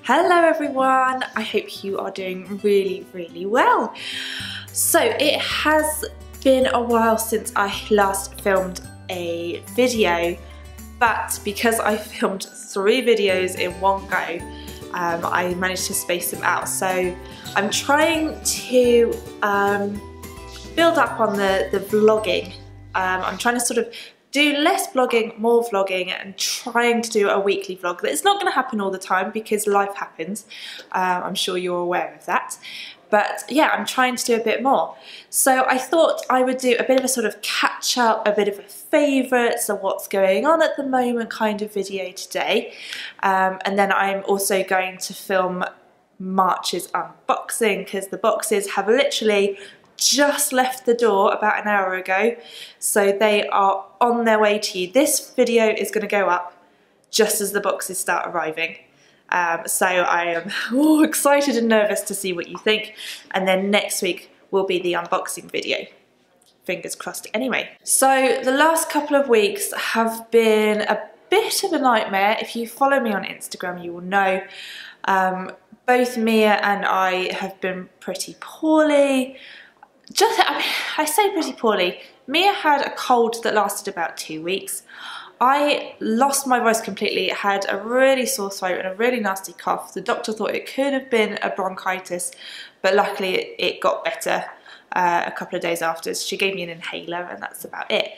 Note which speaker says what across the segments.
Speaker 1: Hello everyone, I hope you are doing really well. So it has been a while since I last filmed a video, but because I filmed 3 videos in one go, I managed to space them out. So I'm trying to build up on the vlogging. I'm trying to sort of do less vlogging, more vlogging, and trying to do a weekly vlog. It's not going to happen all the time because life happens. I'm sure you're aware of that. But yeah, I'm trying to do a bit more. So I thought I would do a bit of a sort of catch up, a bit of a favourites of what's going on at the moment kind of video today. And then I'm also going to film March's unboxing because the boxes have literally just left the door about an hour ago, so they are on their way to you. This video is going to go up just as the boxes start arriving, so I am excited and nervous to see what you think, and then next week will be the unboxing video. Fingers crossed anyway. So the last couple of weeks have been a bit of a nightmare. If you follow me on Instagram you will know both Mia and I have been pretty poorly. I say pretty poorly. Mia had a cold that lasted about 2 weeks. I lost my voice completely, had a really sore throat and a really nasty cough. The doctor thought it could have been a bronchitis, but luckily it got better a couple of days after. She gave me an inhaler and that's about it.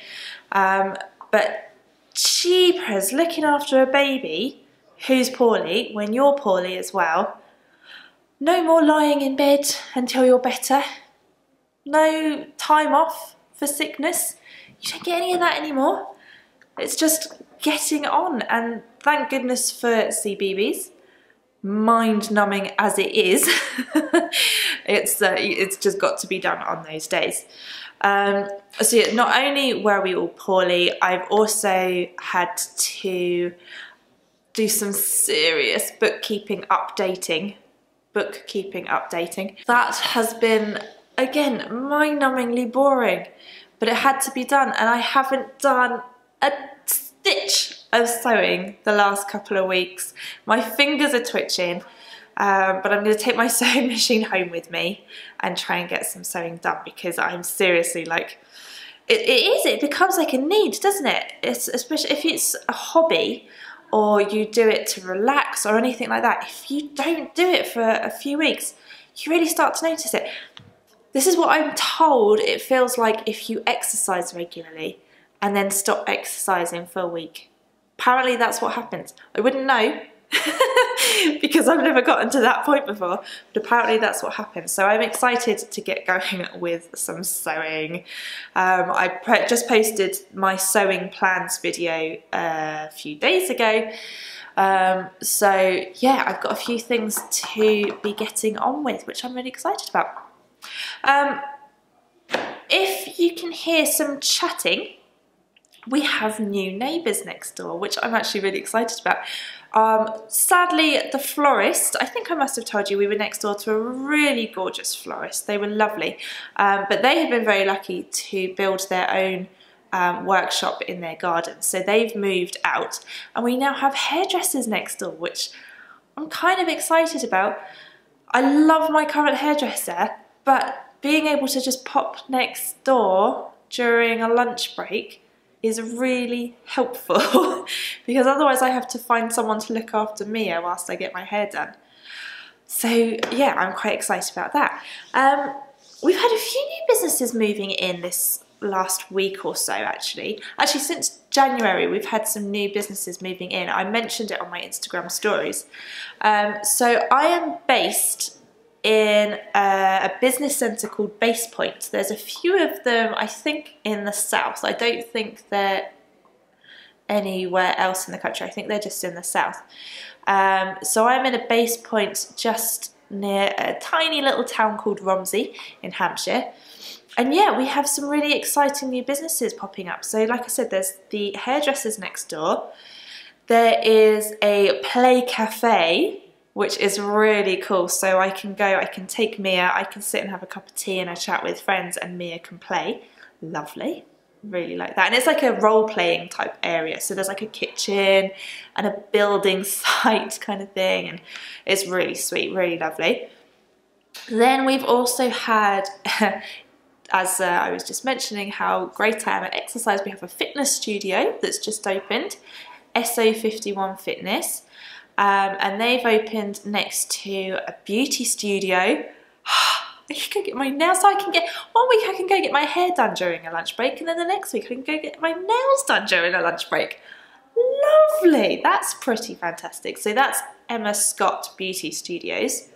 Speaker 1: But jeepers, looking after a baby who's poorly when you're poorly as well. No more lying in bed until you're better. No time off for sickness. You don't get any of that anymore. It's just getting on, and thank goodness for CBeebies. Mind-numbing as it is, it's just got to be done on those days. So yeah, not only were we all poorly, I've also had to do some serious bookkeeping updating. That has been, again, mind-numbingly boring, but it had to be done, and I haven't done a stitch of sewing the last couple of weeks. My fingers are twitching, but I'm going to take my sewing machine home with me and try and get some sewing done, because I'm seriously like, it becomes like a need, doesn't it? It's, especially if it's a hobby or you do it to relax or anything like that. If you don't do it for a few weeks, you really start to notice it. This is what I'm told it feels like if you exercise regularly and then stop exercising for a week. Apparently that's what happens. I wouldn't know because I've never gotten to that point before, but apparently that's what happens. So I'm excited to get going with some sewing. I just posted my sewing plans video a few days ago. So yeah, I've got a few things to be getting on with, which I'm really excited about. If you can hear some chatting, we have new neighbours next door, which I'm actually really excited about. Sadly, the florist, I think I must have told you we were next door to a really gorgeous florist. They were lovely, but they have been very lucky to build their own workshop in their garden. So they've moved out and we now have hairdressers next door, which I'm kind of excited about. I love my current hairdresser, but being able to just pop next door during a lunch break is really helpful because otherwise I have to find someone to look after Mia whilst I get my hair done. So yeah, I'm quite excited about that. We've had a few new businesses moving in this last week or so actually. Actually, since January we've had some new businesses moving in. I mentioned it on my Instagram stories. So I am based in a business centre called Base Point. There's a few of them, I think, in the south. I don't think they're anywhere else in the country. I think they're just in the south. So I'm in a Base Point just near a tiny little town called Romsey in Hampshire. And yeah, we have some really exciting new businesses popping up. So like I said, there's the hairdressers next door. There is a play cafe, which is really cool. So I can go, I can take Mia, I can sit and have a cup of tea and a chat with friends and Mia can play. Lovely. Really like that. And it's like a role-playing type area, so there's like a kitchen and a building site kind of thing, and it's really sweet, really lovely. Then we've also had as I was just mentioning how great I am at exercise, we have a fitness studio that's just opened, SO51 Fitness, and they've opened next to a beauty studio. I can go get my nails, so I can get, 1 week I can go get my hair done during a lunch break, and then the next week I can go get my nails done during a lunch break. Lovely, that's pretty fantastic. So that's Emma Scott Beauty Studios.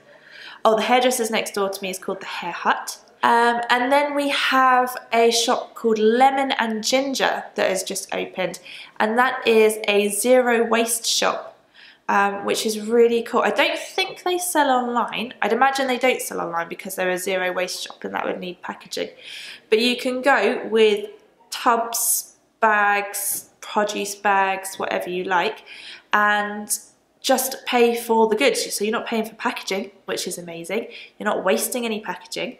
Speaker 1: Oh, the hairdresser's next door to me is called the Hair Hut. And then we have a shop called Lemon and Ginger that has just opened, and that is a zero waste shop. Which is really cool. I don't think they sell online. I'd imagine they don't sell online because they're a zero waste shop and that would need packaging. But you can go with tubs, bags, produce bags, whatever you like, and just pay for the goods. So you're not paying for packaging, which is amazing. You're not wasting any packaging.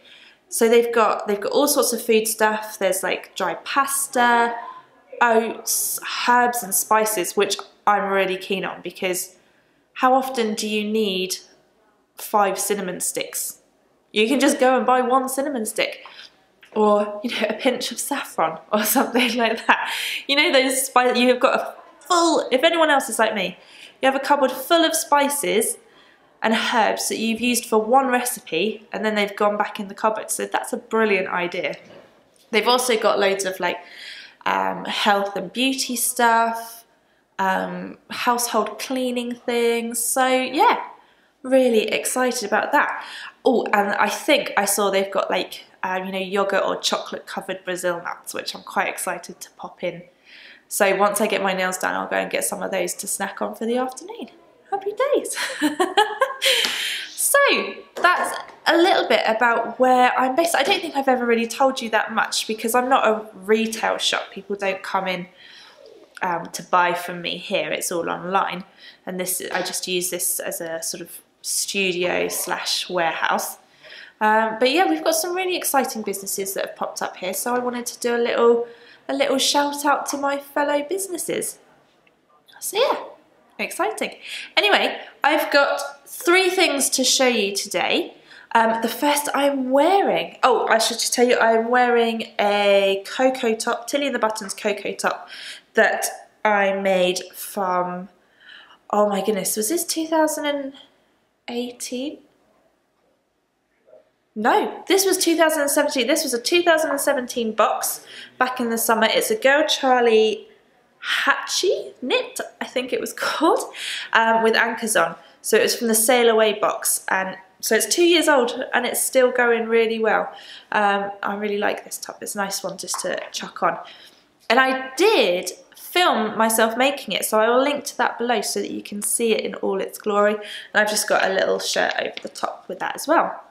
Speaker 1: So they've got all sorts of food stuff. There's like dry pasta, oats, herbs and spices, which I'm really keen on, because how often do you need 5 cinnamon sticks? You can just go and buy 1 cinnamon stick, or you know, a pinch of saffron or something like that. You know, those spices, you have got a full, if anyone else is like me, you have a cupboard full of spices and herbs that you've used for 1 recipe and then they've gone back in the cupboard. So that's a brilliant idea. They've also got loads of like health and beauty stuff, household cleaning things. So yeah, really excited about that. Oh, and I think I saw they've got like you know, yogurt or chocolate covered Brazil nuts, which I'm quite excited to pop in. So once I get my nails done, I'll go and get some of those to snack on for the afternoon. Happy days. So that's a little bit about where I'm based. I don't think I've ever really told you that much because I'm not a retail shop. People don't come in to buy from me here. It's all online, and this, I just use this as a sort of studio slash warehouse. But yeah, we've got some really exciting businesses that have popped up here, so I wanted to do a little shout out to my fellow businesses. So yeah, exciting. Anyway, I've got 3 things to show you today. The first I'm wearing, oh, I should just tell you, I'm wearing a Cocoa top, Tilly and the Buttons Cocoa top that I made from, oh my goodness, was this 2018? No, this was 2017. This was a 2017 box back in the summer. It's a Girl Charlie Hatchie knit, I think it was called, with anchors on. So it was from the Sail Away box, and so it's 2 years old and it's still going really well. I really like this top. It's a nice one just to chuck on. And I did film myself making it, so I will link to that below so that you can see it in all its glory. And I've just got a little shirt over the top with that as well.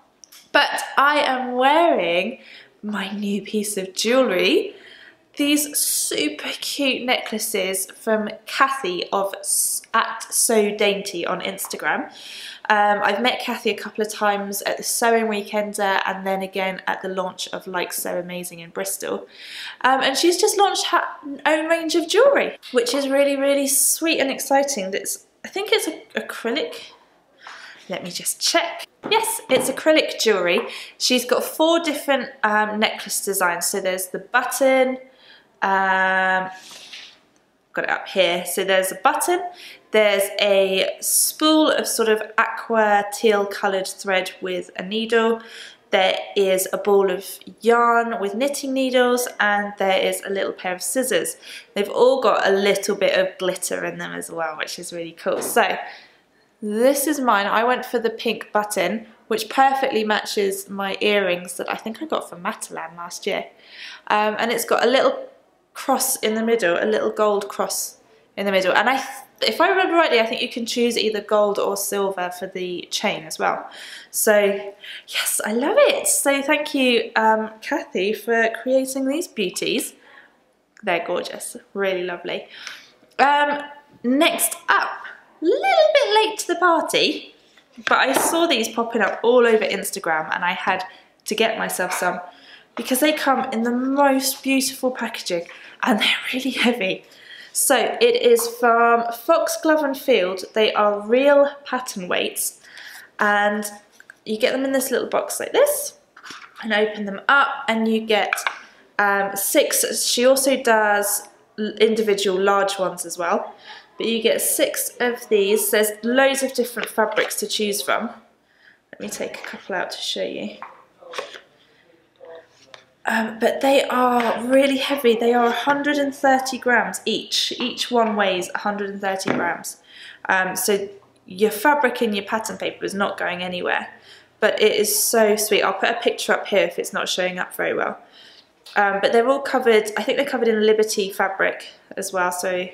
Speaker 1: But I am wearing my new piece of jewellery. These super cute necklaces from Kathy of @SewDainty on Instagram. I've met Kathy a couple of times at the Sewing Weekender and then again at the launch of Like So Amazing in Bristol. And she's just launched her own range of jewellery, which is really, really sweet and exciting. I think it's acrylic. Let me just check. Yes, it's acrylic jewellery. She's got 4 different necklace designs. So there's the button, got it up here. So there's a button, there's a spool of sort of aqua teal coloured thread with a needle, there is a ball of yarn with knitting needles, and there is a little pair of scissors. They've all got a little bit of glitter in them as well, which is really cool. So this is mine. I went for the pink button, which perfectly matches my earrings that I think I got from Matalan last year. And it's got a little cross in the middle, a little gold cross in the middle. And if I remember rightly, I think you can choose either gold or silver for the chain as well. So yes, I love it. So thank you, Kathy, for creating these beauties. They're gorgeous, really lovely. Next up, a little bit late to the party, but I saw these popping up all over Instagram and I had to get myself some. because they come in the most beautiful packaging and they're really heavy. So it is from Foxglove and Field. They are real pattern weights, and you get them in this little box like this, and open them up and you get 6. She also does individual large ones as well, but you get 6 of these. There's loads of different fabrics to choose from. Let me take a couple out to show you. But they are really heavy. They are 130 grams each. Each one weighs 130 grams. So your fabric in your pattern paper is not going anywhere. But it is so sweet. I'll put a picture up here if it's not showing up very well. But they're all covered, I think they're covered in Liberty fabric as well. So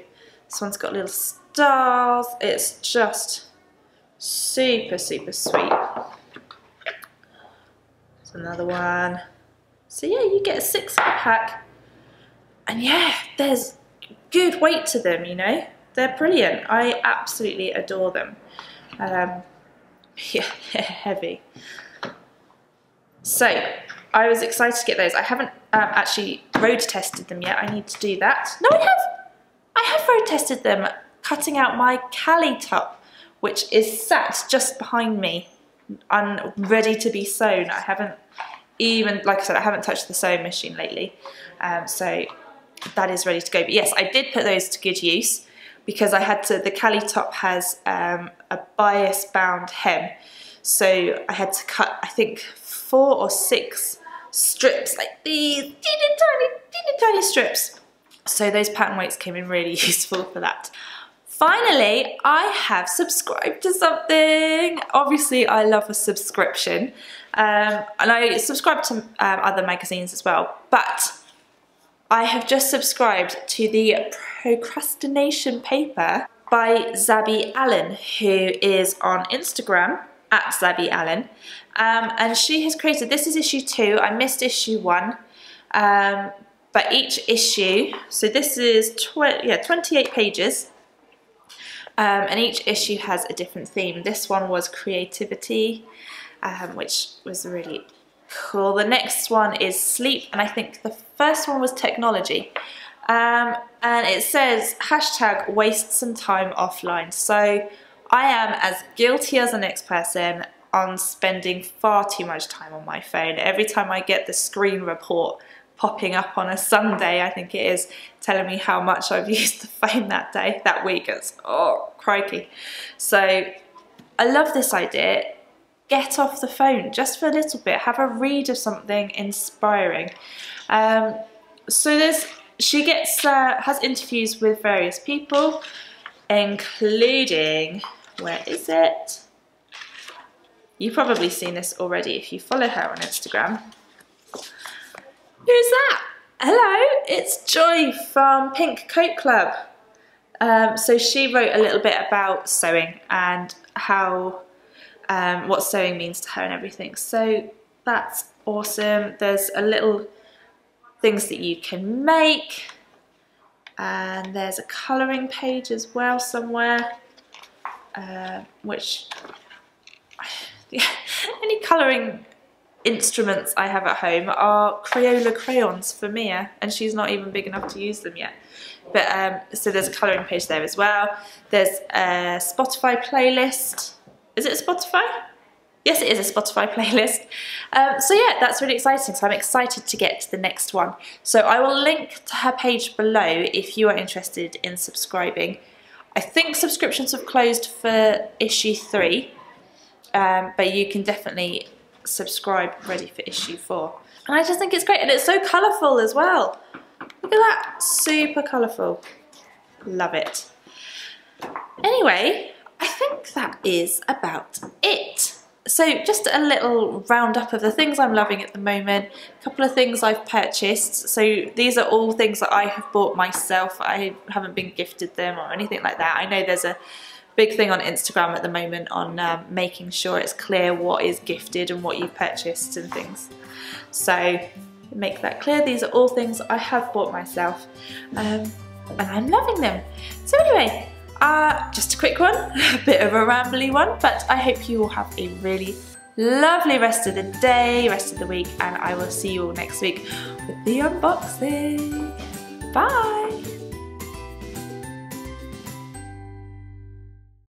Speaker 1: this one's got little stars. It's just super, super sweet. There's another one. So yeah, you get a 6 pack. And yeah, there's good weight to them, you know. They're brilliant. I absolutely adore them. Yeah, heavy. So I was excited to get those. I haven't actually road tested them yet. I need to do that. No, I have road tested them, cutting out my Cali top, which is sat just behind me and ready to be sewn. I haven't even, like I said, I haven't touched the sewing machine lately. So that is ready to go. But yes, I did put those to good use, because I had to, the Cali top has a bias bound hem. So I had to cut, I think, 4 or 6 strips like these, teeny tiny strips. So those pattern weights came in really useful for that. Finally, I have subscribed to something. Obviously, I love a subscription. And I subscribe to other magazines as well, but I have just subscribed to the Procrastination Paper by Zabi Allen, who is on Instagram at Zabi Allen, and she has created, this is issue 2, I missed issue 1, but each issue, so this is 28 pages, and each issue has a different theme. This one was creativity, which was really cool. The next one is sleep, and I think the first one was technology. And it says hashtag waste some time offline. So I am as guilty as the next person on spending far too much time on my phone. Every time I get the screen report popping up on a Sunday, I think it is, telling me how much I've used the phone that week. It's, oh, crikey. So I love this idea. Get off the phone just for a little bit. Have a read of something inspiring. So she has interviews with various people, including, where is it? You've probably seen this already if you follow her on Instagram. Who's that? Hello, it's Joy from Pink Coat Club. So she wrote a little bit about sewing and how what sewing means to her and everything. So that's awesome. There's a little things that you can make, and there's a colouring page as well somewhere, which the only colouring instruments I have at home are Crayola crayons for Mia, and she's not even big enough to use them yet. But so there's a colouring page there as well. There's a Spotify playlist. Is it a Spotify? Yes, it is a Spotify playlist. So yeah, that's really exciting. So I'm excited to get to the next one. So I will link to her page below if you are interested in subscribing. I think subscriptions have closed for issue 3, but you can definitely subscribe ready for issue 4. And I just think it's great, and it's so colourful as well. Look at that, super colourful. Love it. Anyway, I think that is about it. So just a little roundup of the things I'm loving at the moment, a couple of things I've purchased. So these are all things that I have bought myself. I haven't been gifted them or anything like that. I know there's a big thing on Instagram at the moment on making sure it's clear what is gifted and what you've purchased and things. So make that clear. These are all things I have bought myself, and I'm loving them. So anyway, just a quick one, a bit of a rambly one, but I hope you all have a really lovely rest of the day, rest of the week, and I will see you all next week with the unboxing. Bye!